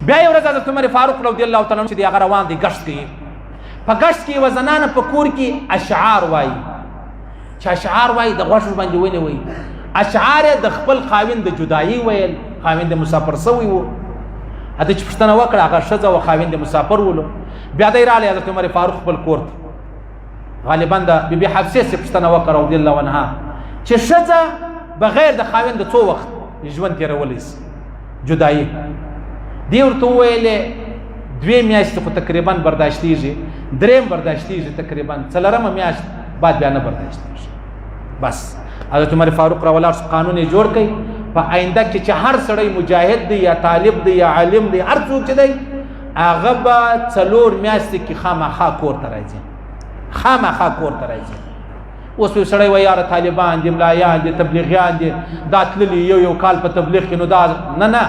بیا یو ورځ حضرت عمر فاروق رضی الله تعالی عنہ چې هغه روان دي گشت کوي. په گشت کې وزنانه په کور کې اشعار وایي، چې اشعار وایي د غوښو باندې ونیوي. اشعار د خپل خاوند د جدایي ویل، خاوند مسافر سوی وو. اته چې پښتنه وکړه هغه ښځه او خاوند مسافر ولو. بیا دی رالی حضرت عمر فاروق خپل کور ته، غالبا د بیبي حفصه سي پښتنه وکړه رضی الله عنها چې ښځه بغیر د خاوند د څو وخت ژوند تیرولی شي جدایي. دی ورته وویلې 2 میاشتې خو تقریبا برداشتېږي، 3 برداشتېږي، تقریبا 4مه میاشت بعد بیا نه برداشتېږي. بس حضرت عمر فاروق راولاړ قانون یې جوړ کړي په آینده کې چې هر سړی مجاهد دی یا طالب دی یا عالم دی هر څوک چې دی هغه به 4 میاشتې کې خامخا کور ته راځي، خامخا کور ته راځي. اوس یو سړی وایي یاره طالبان دي، ملایان دي، تبلیغیان دي، دا تللي یو کال په تبلیغ کې، نو دا نه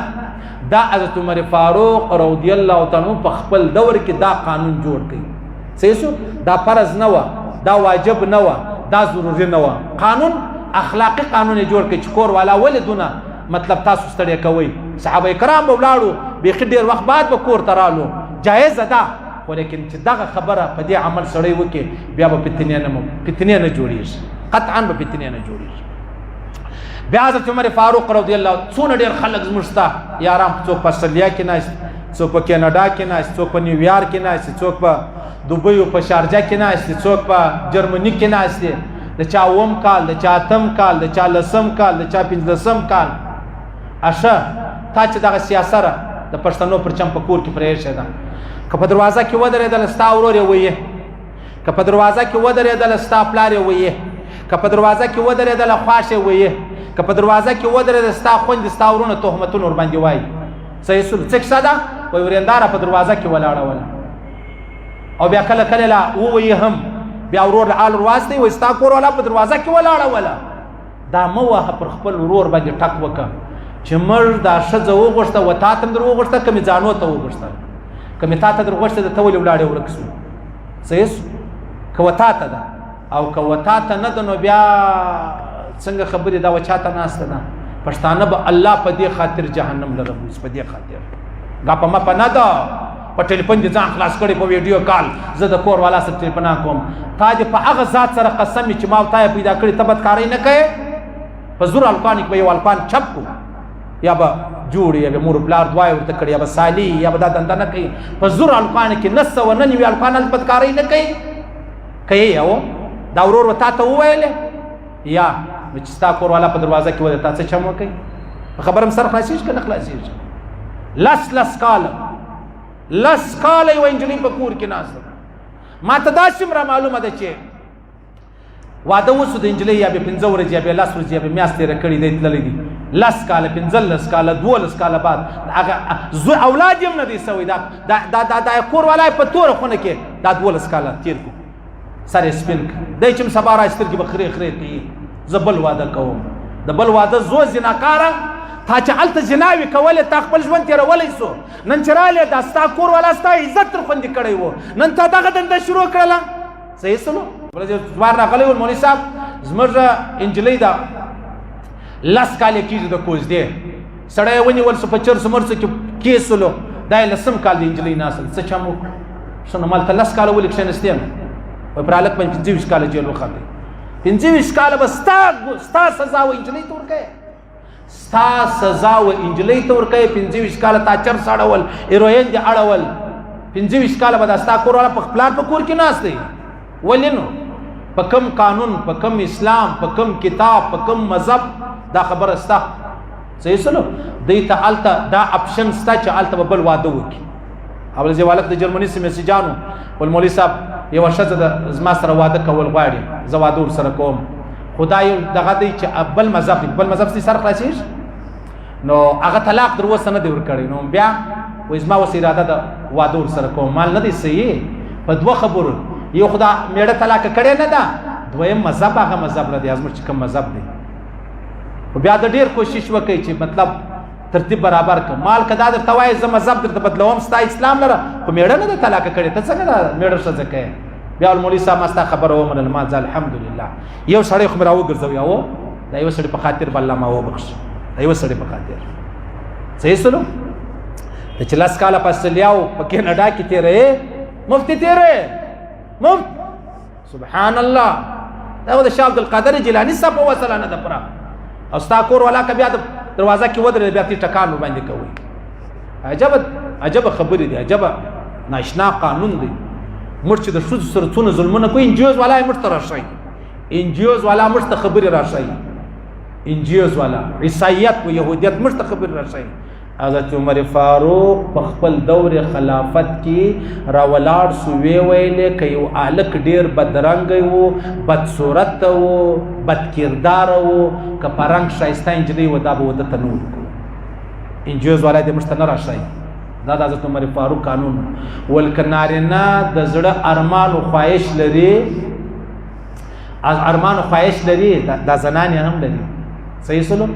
دا حضرت عمر فاروق رضی الله تعالی عنہ په خپل دور کې دا قانون جوړ کړي. صحیح شو؟ دا فرض نه و، دا واجب نه و، دا ضروري نه و، قانون اخلاقی قانون جوړ کړي چې کور والا ولدونه مطلب تاسو ستړي کوي. صحابه کرام ولاړو بیخي ډیر وخت بعد به کور ته رالو، جایز ده، ولیکن چې دغه خبره په دې عمل سړی وکړي بیا به فتنې نه جوړېږي، قطعا به فتنې نه جوړېږي. بیا حضرت عمر فاروق رضی الله څونه ډیر خلک زموږ شته یاران، څوک په استرالیا کې ناست، څوک په کینیډا کې ناست، څوک په نیویارک کې ناست، څوک په دوبۍ او په شارجه کې ناست، څوک په جرمني کې ناست، د چا 9 کال، د چا 8 کال، د چا 10 کال، د چا 15 کال. اشه تا چې دغه سیاسره د پښتنو پرچم په کور کې پرېښې ده، که په دروازه کې ودرېدل ستا ورور یې ویې، که په دروازه کې ودرېدل ستا پلار یې ویې، که په دروازه کې ودرېدل خواښ یې ویې، که په دروازه کې ودرېدل ستا خویندې ستا ورونه تهمتونه ورباندې وایي. صحیح شو؟ څه کیسه ده؟ وایي ورېنداره په دروازه کې ولاړه وله او بیا کله کله لا ووایي هم بیا ورور له آل ورواستوي وایي ستا کور والا په دروازه کې ولاړه وله. دا مه وهه پر خپل ورور باندې ټک وکړه چې مړ دا ښځه وغوښته و تا ته هم در وغوښته، که مې ځانو ته وغوښته، که مې تا ته در غوښته د ته ولې ولاړې ورک شو. صحیح شو؟ که و تا ته ده او که و تا ته نه ده نو بیا څنګه خبرې دا و چا ته ناسته ده. پښتانه به الله په دې خاطر جهنم لره بوځي، په دې خاطر ګاپه مپه نه ده. په ټلیفون دې ځان خلاص کړی په ویډیو کال، زه د کور والا سره ټلیفون کوم، تا دې په هغه ذات سره قسم چې ما او تا یې پیدا کړي ته بدکارۍ نه کوې. په زور الکان کې به یو الکان چپ کو، یا به جوړ یا به مور پلار دعای ورته کړي، یا به سالی، یا به دا دنده نه کوي. په زور الکان کې 999 الکان بدکارۍ نه کوي. کوي یو دا ورور تا ته وویلې یا چې ستا کور والا په دروازه کې وده تا څه چم وکړي، خبرم سر خلاصېږي که نه خلاصېږي. 10 کاله 10 کاله یوه نجلۍ په کور کې ناسته. ما ته داسې هم معلومه ده چې واده وسو د نجلۍ یا به 15 ورځې یا به 10 ورځې یا به میاشت تېره کړې دی، تللی دي 10 کاله 15 کاله 12 کاله بعد هغه اولاد یې هم نه دی سوی. دا کور والا په توره خونه کې دا 12 کاله تېر کړو، سر یې سپین کړ. دی چې هم سبا را سترګې به خرې خرې کوي، زه بل واده کوم. د بل واده زو زناکاره، تا چې هلته زناوې کولې تا خپل ژوند تېرولی سو، نن چې رالې دا ستا کور والا ستا عزت تر خوندې کړی و، نن تا دغه دنده شروع کړله. صحیح سلو؟ بار راغلی ول مولوي صاحب زموږ نجلۍ ده 10 کاله کېږي د کوزدې، سړی یې ونیول سو په چرسو مرسو کې کېسلو، دا یې 10 کال د نجلۍ ناسل. څه چم وکړو؟ ښه نو مالته 10 کاله ولې کښېنستې یم؟ وایي پر هلک باندې 25 کاله جیل وختی. 25 کاله به ستا سزا و نجلۍ ته ورکوې، ستا سزا و نجلۍ ته ورکوې. 25 کاله تا چرس اړول، هیروین دې اړول، 25 کاله به دا ستا کور والا په پلار په کور کې ناست دی. ولې نو؟ په کوم قانون، په کوم اسلام، په کوم کتاب، په کوم مذهب دا خبره ستا؟ صحیح سلو؟ دوی ته هلته دا اپشن ستا چې هلته به بل واده وکړي. اول زه والک د جرمني سه میسیجانو ول مولوي صاحب یوه ښځه د زما سره واده کول غواړي، زه واده ورسره کوم، خو دا یو دغه دی چې بل مذهب دی، بل مذهب سر خلاصېږي نو هغه طلاق در اوسه نه دی ورکړی. نو بیا وایي زما اوس اراده ده واده ورسره کوم. مال نه دی صحیح په 2 خبرو، یو خو دا میړه طلاقه کړې نه ده، دویم مذهب هغه مذهب نه دی زموږ چې کوم مذهب دی. خو بیا د ډېر کوشش وکړئ چې مطلب ترتیب برابر کړه. مال که دا درته وایي زه مذهب درته بدلوم ستا اسلام لره، خو میړه نه ده طلاقه کړې، ته څنګه دا میړه ښځه کوې؟ بیا مولوي صاحب ما ستا خبره ومنله، ما ځه الحمدلله. یو سړی خو مې راوګرځوي، او دا یو سړی په خاطر به الله ما وبخښي، دا یو سړی په خاطر. صحیح سلو؟ ته چې 10 کاله په استرالیا او په کینیډا کې تېرې مفتي تېرې سبحان الله دا د شاه عبدالقادر جیلاني صاحب په وسله نه ده پوره او ستا کور والا که بیا د دروازه کې ودرېد بیا تی ټکان باندې کوي عجبه خبرې دي عجبه ناشنا قانون دی موږ چې د ښځو سره څونه ظلمونه کوي انجیوز والا یې موږ ته راشئ انجیوز والا موږ ته خبرې راشئ انجیوز والا عیسایت و یهودیت موږ ته خبرې راشئ حضرت عمر فاروق په خپل دور خلافت کې راولاړ سو وی ویلې که یو هلک ډېر بدرنګی و بد صورت و بد کرداره و که په رنګ ښایسته نجلۍ و دا به وده ته نه ورکړو انجیوز والا دې موږ ته نه راشئ دا د حضرت عمر فاروق قانون ول که نارینه د زړه ارمان و خواهش لري ارمان و خواهش لري دا زنان هم لري صحیح سلو